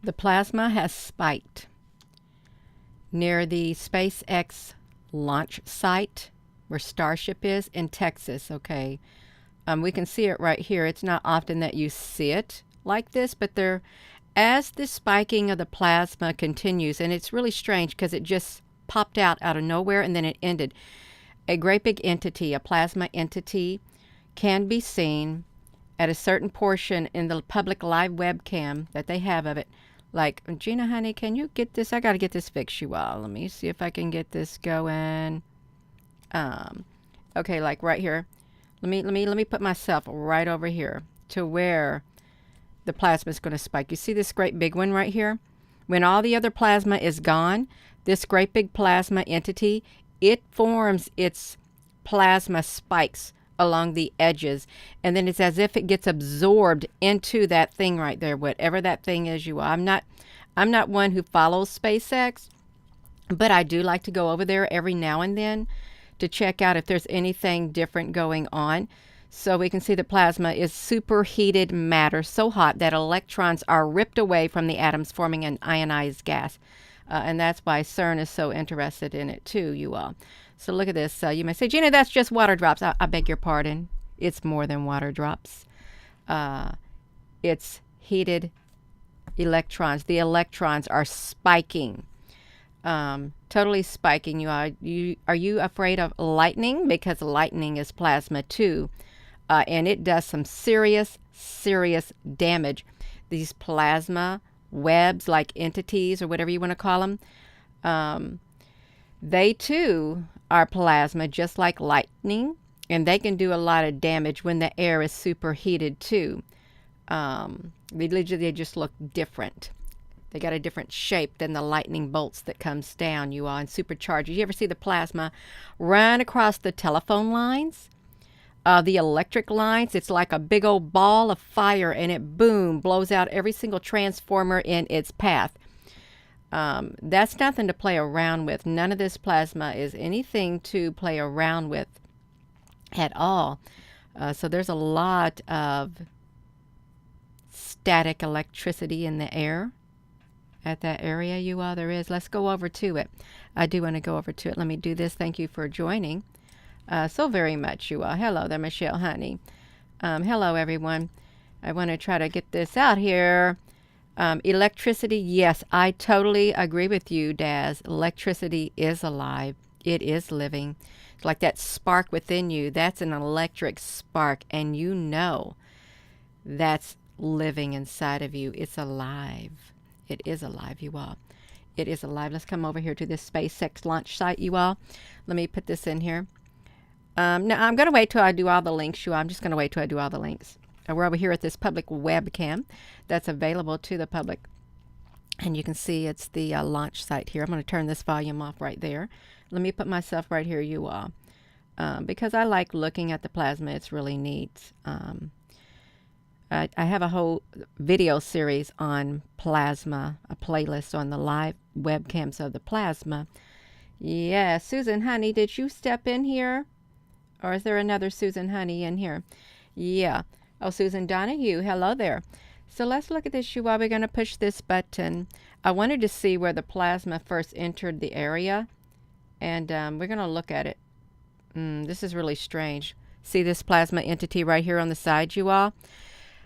The plasma has spiked near the SpaceX launch site where Starship is in Texas, okay? We can see it right here. It's not often that you see it like this, but as the spiking of the plasma continues, and it's really strange because it just popped out of nowhere and then it ended. A great big entity, a plasma entity, can be seen at a certain portion in the public live webcam that they have of it. Like, Gina, honey, can you get this? I got to get this fixed, you all. Let me see if I can get this going. Okay, like right here. Let me put myself right over here to where the plasma is going to spike. You see this great big one right here? When all the other plasma is gone, this great big plasma entity, it forms its plasma spikes along the edges, and then it's as if it gets absorbed into that thing right there, whatever that thing is. I'm not one who follows SpaceX, but I do like to go over there every now and then to check out if there's anything different going on. So we can see the plasma is superheated matter, so hot that electrons are ripped away from the atoms, forming an ionized gas. And that's why CERN is so interested in it too, you all. So look at this. You may say, Gina, that's just water drops. I beg your pardon. It's more than water drops. It's heated electrons. The electrons are spiking. Totally spiking. Are you afraid of lightning? Because lightning is plasma too. And it does some serious damage. These plasma webs, like entities or whatever you want to call them, they too are plasma, just like lightning, and they can do a lot of damage when the air is superheated too. They just look different. They got a different shape than the lightning bolts that comes down, you all, and supercharged. You ever see the plasma run across the telephone lines? The electric lines? It's like a big old ball of fire, and it, boom, blows out every single transformer in its path. That's nothing to play around with. None of this plasma is anything to play around with at all. So there's a lot of static electricity in the air at that area, you all. There is. Let's go over to it. I do want to go over to it. Let me do this. Thank you for joining so very much, you all. Hello there, Michelle, honey. Hello, everyone. I want to try to get this out here. Electricity, yes, I totally agree with you, Daz. Electricity is alive. It is living. It's like that spark within you. That's an electric spark, and you know that's living inside of you. It's alive. It is alive, you all. It is alive. Let's come over here to this SpaceX launch site, you all. Let me put this in here. Now, I'm going to wait till I do all the links, you all. I'm just going to wait till I do all the links. We're over here at this public webcam that's available to the public. And you can see it's the launch site here. I'm going to turn this volume off right there. Let me put myself right here, you all. Because I like looking at the plasma. It's really neat. I have a whole video series on plasma, a playlist on the live webcams of the plasma. Yeah, Susan Honey, did you step in here? Or is there another Susan Honey in here? Yeah. Oh, Susan Donahue, hello there. So let's look at this, you all. We're going to push this button. I wanted to see where the plasma first entered the area. And we're going to look at it. This is really strange. See this plasma entity right here on the side, you all?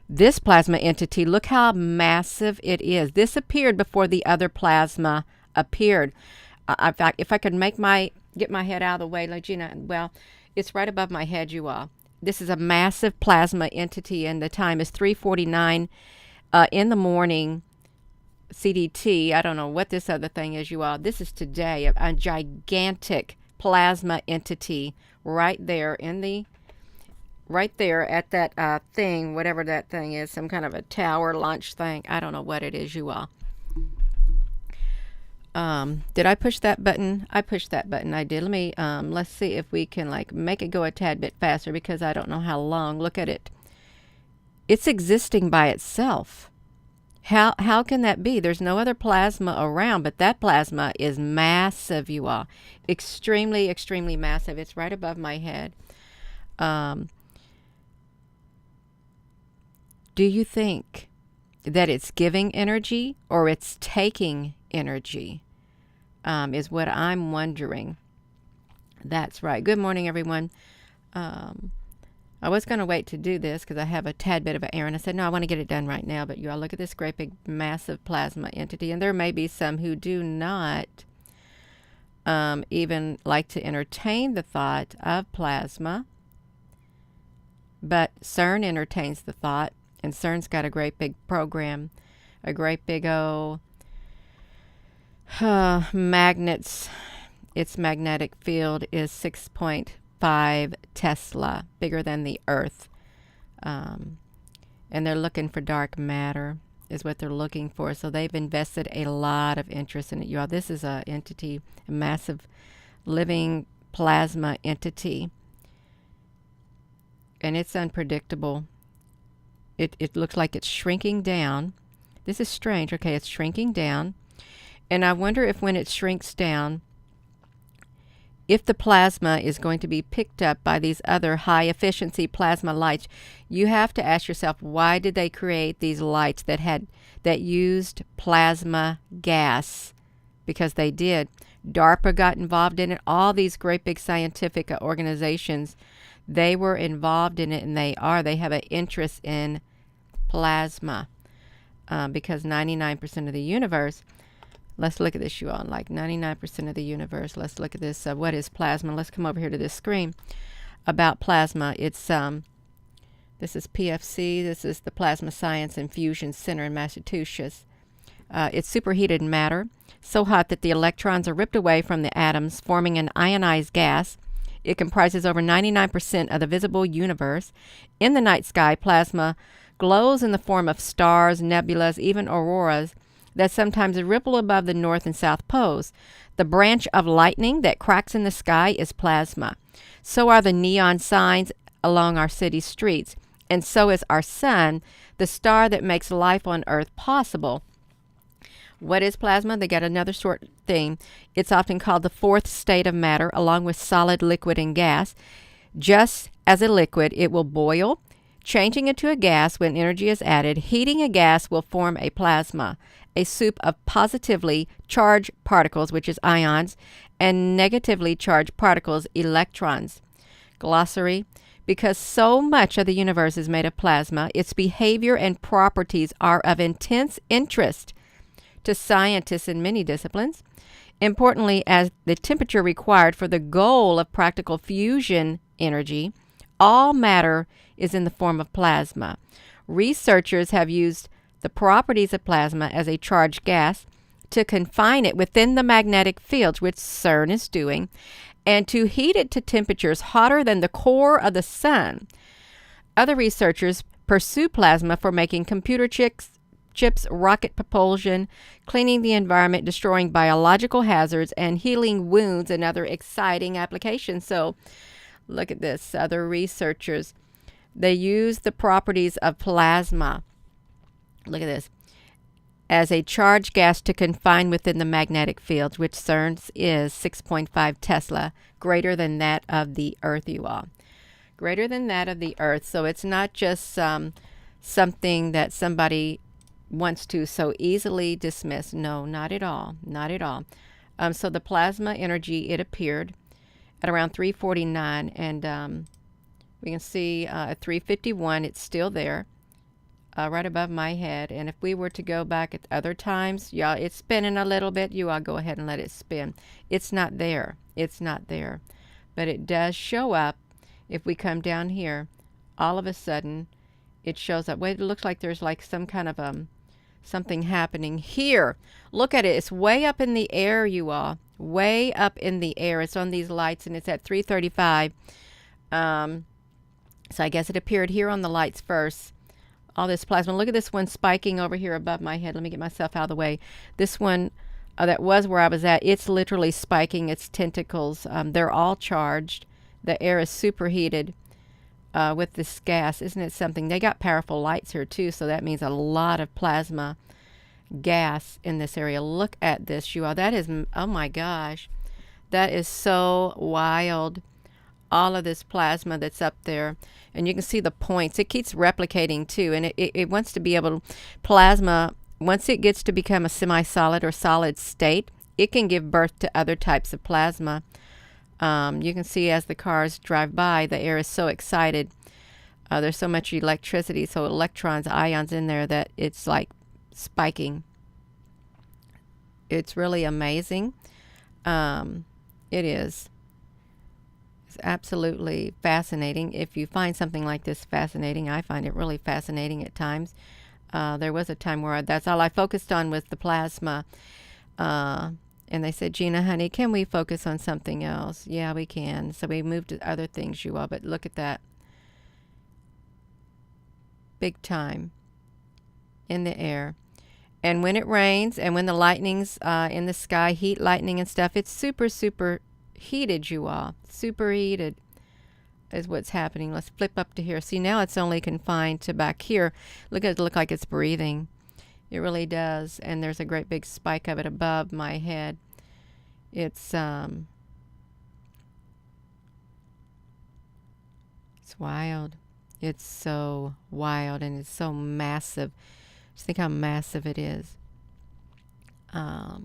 This plasma entity, look how massive it is. This appeared before the other plasma appeared. In fact, if I could get my head out of the way, like Gina, well, it's right above my head, you all. This is a massive plasma entity, and the time is 3:49 in the morning, CDT. I don't know what this other thing is, you all. This is today, a gigantic plasma entity right there at that thing, whatever that thing is, some kind of a tower launch thing. I don't know what it is, you all. Did I push that button? I pushed that button. I did. Let me, let's see if we can like make it go a tad bit faster because I don't know how long. Look at it. It's existing by itself. How can that be? There's no other plasma around, but that plasma is massive, you all. Extremely, extremely massive. It's right above my head. Do you think that it's giving energy or it's taking energy, is what I'm wondering. That's right. Good morning, everyone. I was going to wait to do this because I have a tad bit of an errand. I said, no, I want to get it done right now. But you all look at this great big massive plasma entity. And there may be some who do not even like to entertain the thought of plasma. But CERN entertains the thought. And CERN's got a great big program, a great big magnets. Its magnetic field is 6.5 Tesla, bigger than the Earth. And they're looking for dark matter is what they're looking for. So they've invested a lot of interest in it. You all, this is a entity, a massive living plasma entity. And it's unpredictable. It looks like it's shrinking down. This is strange. Okay, it's shrinking down. And I wonder if when it shrinks down, if the plasma is going to be picked up by these other high-efficiency plasma lights. You have to ask yourself, why did they create these lights that used plasma gas? Because they did. DARPA got involved in it. All these great big scientific organizations, they were involved in it, and they have an interest in plasma because 99% of the universe. Let's look at this, you all. Like 99% of the universe. Let's look at this. What is plasma? Let's come over here to this screen about plasma. It's this is PFC. This is the Plasma Science and Fusion Center in Massachusetts. It's superheated matter, so hot that the electrons are ripped away from the atoms, forming an ionized gas. It comprises over 99% of the visible universe. In the night sky, plasma glows in the form of stars, nebulas, even auroras that sometimes ripple above the north and south poles. The branch of lightning that cracks in the sky is plasma. So are the neon signs along our city streets. And so is our sun, the star that makes life on Earth possible. What is plasma? They got another short thing. It's often called the fourth state of matter, along with solid, liquid, and gas. Just as a liquid, it will boil, changing into a gas when energy is added. Heating a gas will form a plasma, a soup of positively charged particles, which is ions, and negatively charged particles, electrons. Glossary. Because so much of the universe is made of plasma, its behavior and properties are of intense interest to scientists in many disciplines. Importantly, as the temperature required for the goal of practical fusion energy, all matter is in the form of plasma. Researchers have used the properties of plasma as a charged gas to confine it within the magnetic fields, which CERN is doing, and to heat it to temperatures hotter than the core of the sun. Other researchers pursue plasma for making computer chips, rocket propulsion, cleaning the environment, destroying biological hazards, and healing wounds and other exciting applications. So look at this. Other researchers, they use the properties of plasma. Look at this. As a charged gas to confine within the magnetic field, which CERN's is 6.5 Tesla, greater than that of the Earth, you all. Greater than that of the Earth. So it's not just something that somebody wants to so easily dismiss. No, not at all. Not at all. So the plasma energy, it appeared at around 349, and we can see at 351, it's still there. Right above my head. And if we were to go back at other times, y'all, it's spinning a little bit. You all go ahead and let it spin. It's not there. It's not there. But it does show up. If we come down here, all of a sudden, it shows up. Wait, it looks like there's like some kind of something happening here. Look at it. It's way up in the air, you all. Way up in the air. It's on these lights, and it's at 335. So I guess it appeared here on the lights first. All this plasma. Look at this one spiking over here above my head. Let me get myself out of the way. This one that was where I was at, it's literally spiking its tentacles. They're all charged. The air is superheated with this gas. Isn't it something? They got powerful lights here too, so that means a lot of plasma gas in this area. Look at this, you all. That is, oh my gosh. That is so wild. all of this plasma that's up there, and you can see the points. It keeps replicating too, and it wants to be able to, plasma, once it gets to become a semi-solid or solid state, it can give birth to other types of plasma. You can see as the cars drive by, the air is so excited. There's so much electricity, so electrons, ions in there, that it's like spiking. It's really amazing. It is. It's absolutely fascinating. If you find something like this fascinating, I find it really fascinating at times. There was a time where that's all I focused on was the plasma. And they said, Gina, honey, can we focus on something else? Yeah, we can. So we moved to other things, you all. But look at that. Big time in the air. And when it rains and when the lightning's in the sky, heat lightning and stuff, it's super, super heated, you all. Super heated is what's happening. Let's flip up to here. See, now it's only confined to back here. Look at it, look like it's breathing. It really does. And there's a great big spike of it above my head. It's wild. It's so wild, and it's so massive. Just think how massive it is. Now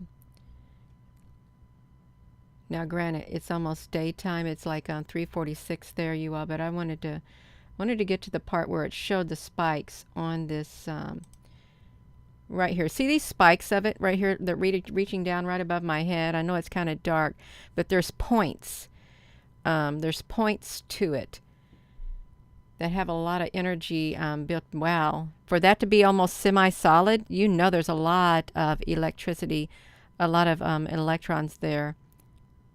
granted, it's almost daytime. It's like on 3:46 there, you all, but I wanted to get to the part where it showed the spikes on this right here. See these spikes of it right here that reaching down right above my head? I know it's kind of dark, but there's points. There's points to it that have a lot of energy built. Wow. For that to be almost semi-solid, you know there's a lot of electricity, a lot of electrons there.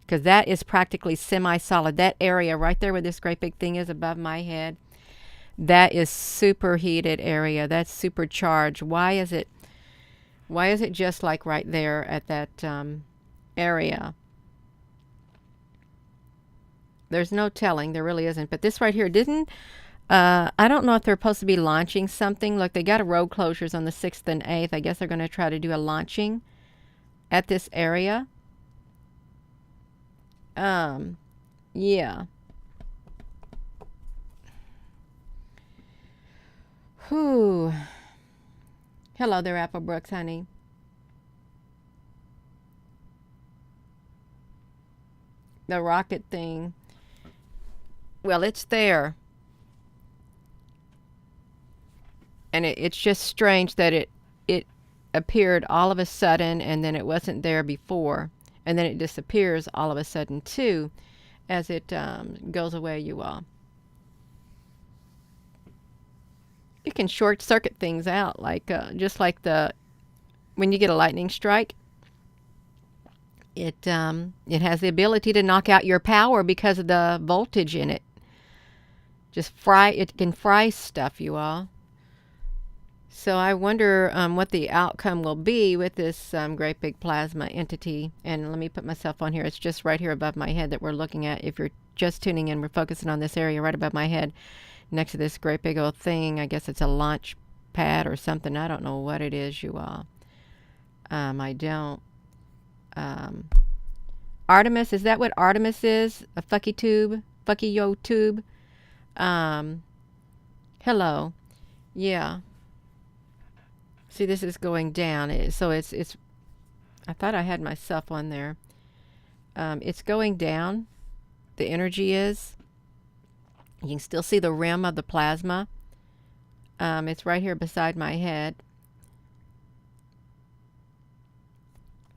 Because that is practically semi-solid. That area right there where this great big thing is above my head, that is superheated area. That's supercharged. Why is it just like right there at that area? There's no telling. There really isn't. But this right here didn't... I don't know if they're supposed to be launching something. Look, they got a road closures on the 6th and 8th. I guess they're going to try to do a launching at this area. Yeah. Whew. Hello there, Apple Brooks, honey. The rocket thing. Well, it's there. And it's just strange that it appeared all of a sudden, and then it wasn't there before. And then it disappears all of a sudden, too, as it goes away, you all. You can short circuit things out, like just like when you get a lightning strike. It has the ability to knock out your power because of the voltage in it. It can fry stuff, you all. So I wonder what the outcome will be with this great big plasma entity. And let me put myself on here. It's just right here above my head that we're looking at. If you're just tuning in, we're focusing on this area right above my head next to this great big old thing. I guess it's a launch pad or something. I don't know what it is, you all. I don't. Artemis, is that what Artemis is? A fucky tube? Fucky yo tube? Hello. Yeah. See, this is going down. So it's I thought I had myself on there. It's going down. The energy is. You can still see the rim of the plasma. It's right here beside my head.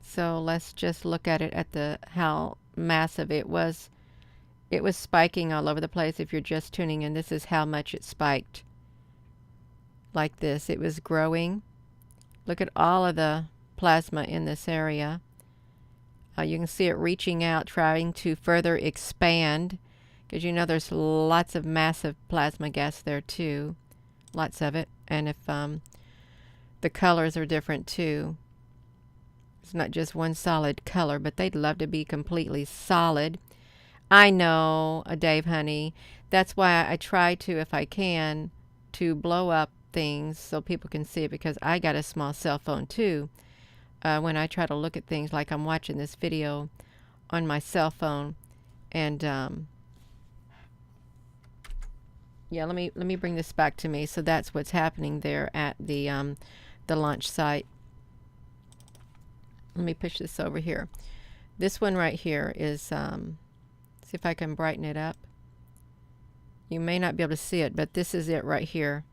So let's just look at it at how massive it was. It was spiking all over the place. If you're just tuning in, this is how much it spiked. Like this. It was growing. Look at all of the plasma in this area. You can see it reaching out, trying to further expand. Because you know there's lots of massive plasma gas there too. Lots of it. And if the colors are different too. It's not just one solid color, but they'd love to be completely solid. I know, Dave, honey. That's why I try to, if I can, to blow up things so people can see it, because I got a small cell phone too. When I try to look at things, like I'm watching this video on my cell phone, and Yeah, let me bring this back to me. So that's what's happening there at the launch site. Let me push this over here. This one right here is, see if I can brighten it up. You may not be able to see it, but this is it right here.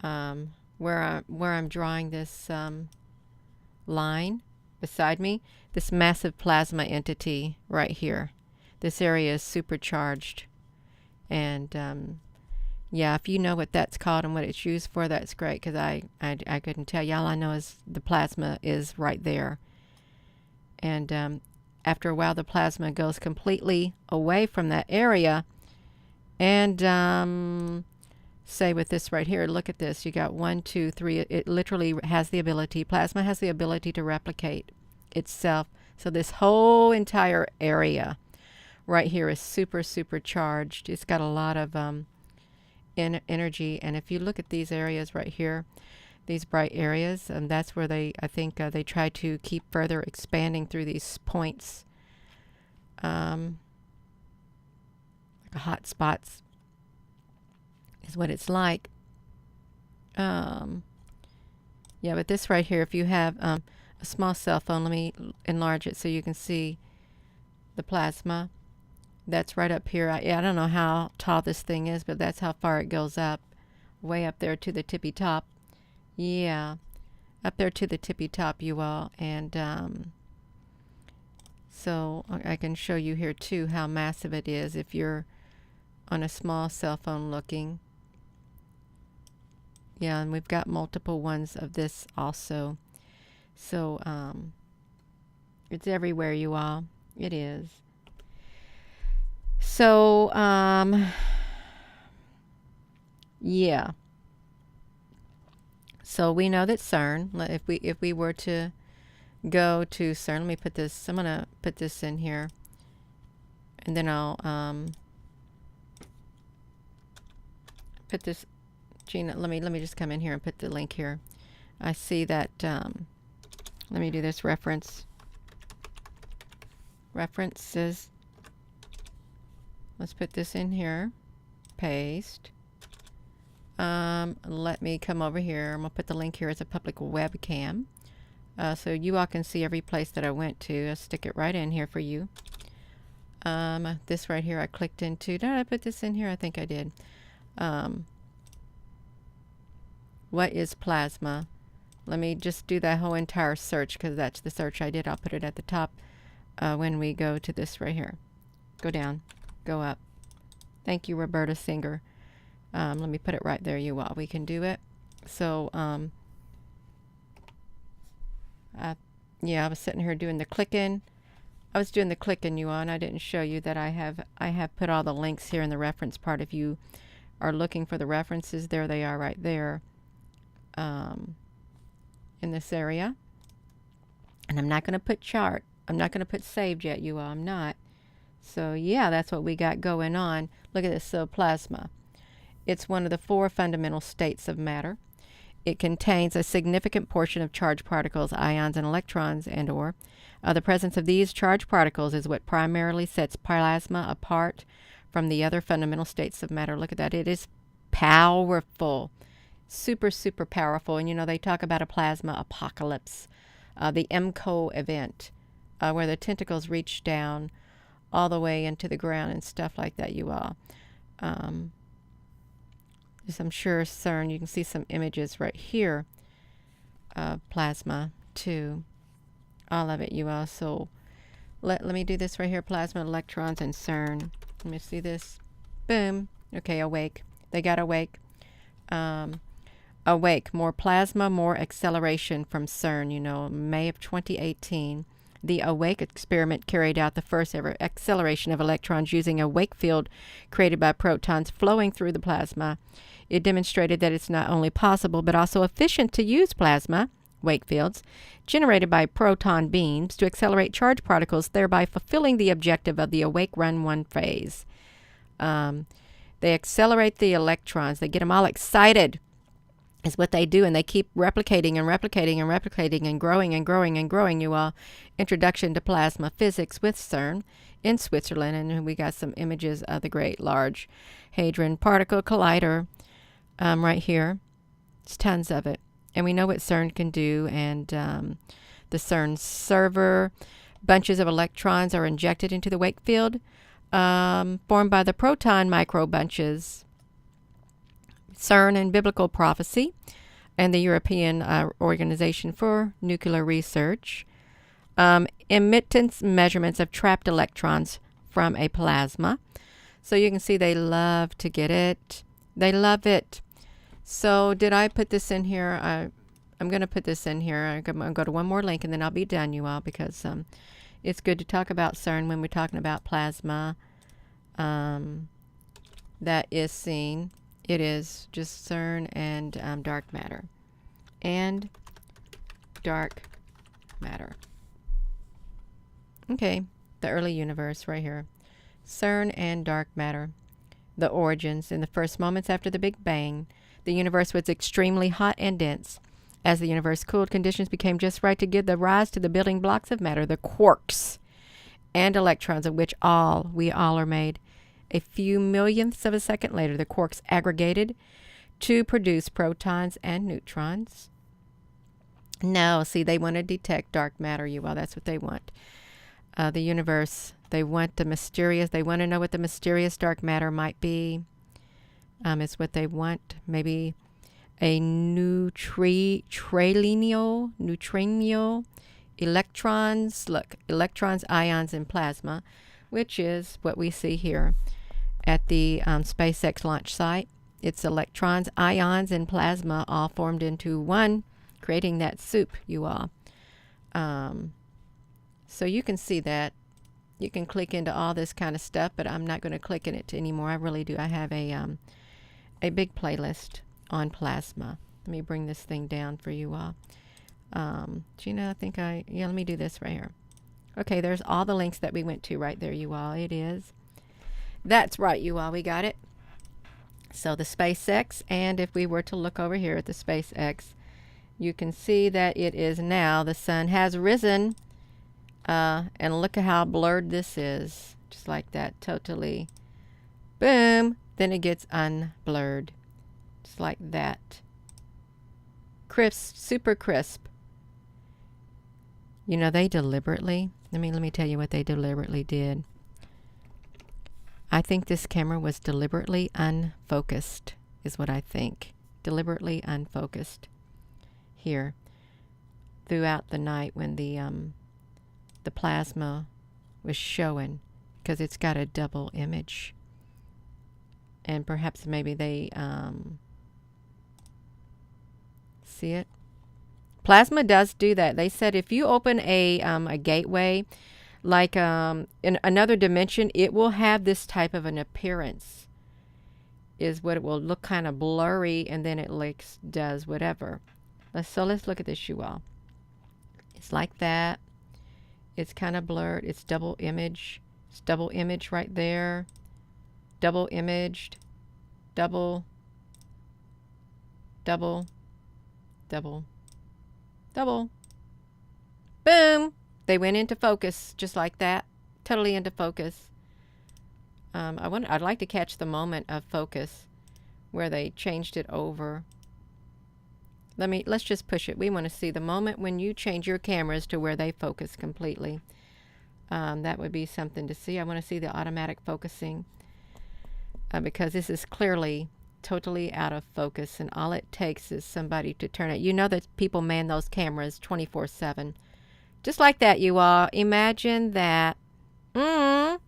Where I'm drawing this line beside me, this massive plasma entity right here. This area is supercharged. And yeah, if you know what that's called and what it's used for, that's great, because I couldn't tell you. All I know is the plasma is right there. And after a while, the plasma goes completely away from that area. And say with this right here, look at this. You got 1, 2, 3. It literally has the ability, plasma has the ability to replicate itself. So this whole entire area right here is super charged. It's got a lot of energy. And if you look at these areas right here, these bright areas, and that's where I think they try to keep further expanding through these points, like hot spots is what it's like. Yeah, but this right here, if you have a small cell phone, let me enlarge it so you can see the plasma. That's right up here. I don't know how tall this thing is, but that's how far it goes up. Way up there to the tippy top. Yeah, up there to the tippy top, you all. And so I can show you here too how massive it is if you're on a small cell phone looking. Yeah, and we've got multiple ones of this also. So it's everywhere, you all. It is. So yeah. So we know that CERN, if we were to go to CERN, let me put this, I'm gonna put this in here, and then I'll put this, Gina, let me just come in here and put the link here. I see that, let me do this references. Let's put this in here, paste. Let me come over here. I'm gonna put the link here as a public webcam, so you all can see every place that I went to. I'll stick it right in here for you. This right here I clicked into. Did I put this in here? I think I did. What is plasma? Let me just do that whole entire search, because that's the search I did. I'll put it at the top when we go to this right here. Go down, go up. Thank you, Roberta Singer. Let me put it right there, you all. We can do it. So yeah, I was sitting here doing the clicking. I was doing the clicking, you all, and I didn't show you that I have put all the links here in the reference part. If you are looking for the references, there they are right there. In this area. And I'm not going to put chart. I'm not going to put saved yet, you all. I'm not. So yeah, that's what we got going on. Look at this. So plasma. It's one of the 4 fundamental states of matter. It contains a significant portion of charged particles, ions, and electrons, and/or the presence of these charged particles is what primarily sets plasma apart from the other fundamental states of matter. Look at that. It is powerful. Super powerful. And you know, they talk about a plasma apocalypse, the MCO event, where the tentacles reach down all the way into the ground and stuff like that, you all. As I'm sure CERN, you can see some images right here of plasma too. All of it, you all. So let me do this right here. Plasma, electrons, and CERN. Let me see this. Boom. Okay, awake. They got awake. Awake, more plasma, more acceleration from CERN, you know, May of 2018. The AWAKE experiment carried out the first ever acceleration of electrons using a wake field created by protons flowing through the plasma. It demonstrated that it's not only possible but also efficient to use plasma, wake fields, generated by proton beams to accelerate charged particles, thereby fulfilling the objective of the AWAKE Run 1 phase. They accelerate the electrons. They get them all excited. is what they do, and they keep replicating and replicating and replicating and growing and growing and growing, you all. Introduction to Plasma Physics with CERN in Switzerland, and we got some images of the Great Large Hadron Particle Collider right here. There's tons of it, and we know what CERN can do, and the CERN server, bunches of electrons are injected into the wake field formed by the proton microbunches. CERN and Biblical Prophecy, and the European Organization for Nuclear Research. Emittance measurements of trapped electrons from a plasma. So you can see they love to get it. They love it. So did I put this in here? I'm going to put this in here. I'm going to go to one more link and then I'll be done, you all, because it's good to talk about CERN when we're talking about plasma that is seen. It is just CERN and dark matter. And dark matter. Okay, the early universe right here. CERN and dark matter. The origins. In the first moments after the Big Bang, the universe was extremely hot and dense. As the universe cooled, conditions became just right to give the rise to the building blocks of matter, the quarks and electrons, of which we all are made. A few millionths of a second later, the quarks aggregated to produce protons and neutrons. Now, see, they want to detect dark matter, you all. That's what they want. The universe, they want the mysterious. They want to know what the mysterious dark matter might be. Is what they want. Maybe a neutrino, electrons. Look, electrons, ions, and plasma, which is what we see here at the SpaceX launch site. It's electrons, ions, and plasma all formed into one, creating that soup, you all. So you can see that. You can click into all this kind of stuff, but I'm not going to click in it anymore. I really do. I have a big playlist on plasma. Let me bring this thing down for you all. Gina, let me do this right here. Okay, there's all the links that we went to right there, you all. It is. That's right, you all. We got it. So the SpaceX, and if we were to look over here at the SpaceX, you can see that it is now, the sun has risen. And look at how blurred this is. Just like that, totally. Boom. Then it gets unblurred. Just like that. Crisp, super crisp. You know, they deliberately, let me tell you what they deliberately did. I think this camera was deliberately unfocused, is what I think. Deliberately unfocused. Here. Throughout the night when the plasma was showing, because it's got a double image. And perhaps maybe they see it. Plasma does do that. They said if you open a gateway, like in another dimension, it will have this type of an appearance. Is what it will look kind of blurry, and then it does whatever. Let's look at this, you all. It's like that. It's kind of blurred. It's double image. It's double image right there. Double imaged. Double. Double. Double. Double. Boom! They went into focus just like that. Totally into focus. I'd like to catch the moment of focus where they changed it over. Let's just push it. We want to see the moment when you change your cameras to where they focus completely. That would be something to see. I want to see the automatic focusing because this is clearly totally out of focus, and all it takes is somebody to turn it. You know that people man those cameras 24/7. Just like that, you all. Imagine that. The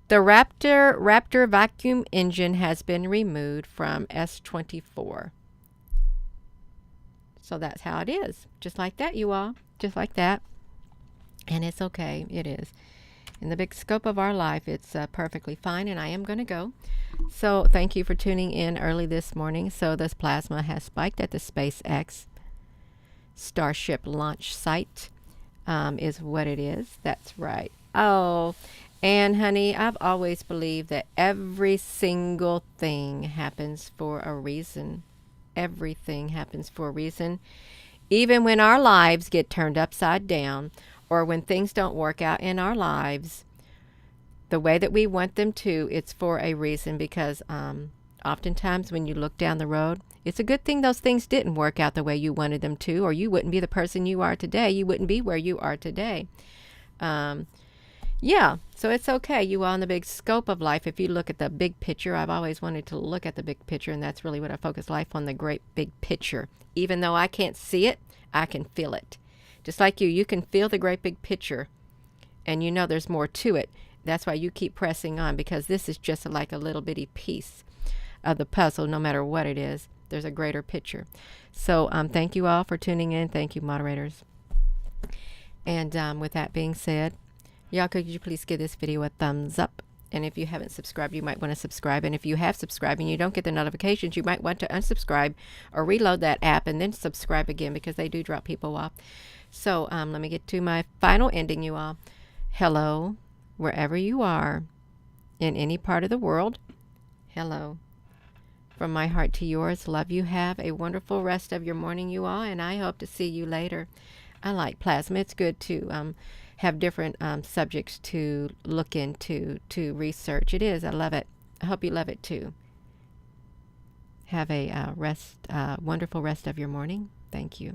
Raptor vacuum engine has been removed from S24. So that's how it is. Just like that, you all. Just like that. And it's okay. It is. In the big scope of our life, it's perfectly fine, and I am going to go. So thank you for tuning in early this morning. So this plasma has spiked at the SpaceX Starship launch site, is what it is. That's right. Oh, and honey, I've always believed that every single thing happens for a reason. Everything happens for a reason. Even when our lives get turned upside down, or when things don't work out in our lives the way that we want them to, it's for a reason. Because oftentimes when you look down the road, it's a good thing those things didn't work out the way you wanted them to, or you wouldn't be the person you are today. You wouldn't be where you are today. Yeah, so it's okay. You are in the big scope of life. If you look at the big picture, I've always wanted to look at the big picture, and that's really what I focus life on, the great big picture. Even though I can't see it, I can feel it. Just like you can feel the great big picture, and you know there's more to it. That's why you keep pressing on, because this is just like a little bitty piece of the puzzle. No matter what it is, there's a greater picture. So thank you all for tuning in. Thank you, moderators. And with that being said, y'all, could you please give this video a thumbs up? And if you haven't subscribed, you might want to subscribe. And if you have subscribed and you don't get the notifications, you might want to unsubscribe or reload that app and then subscribe again, because they do drop people off. So let me get to my final ending, you all. Hello, wherever you are, in any part of the world. Hello. From my heart to yours, love you. Have a wonderful rest of your morning, you all, and I hope to see you later. I like plasma. It's good to have different subjects to look into, to research. It is. I love it. I hope you love it too. Have a wonderful rest of your morning. Thank you.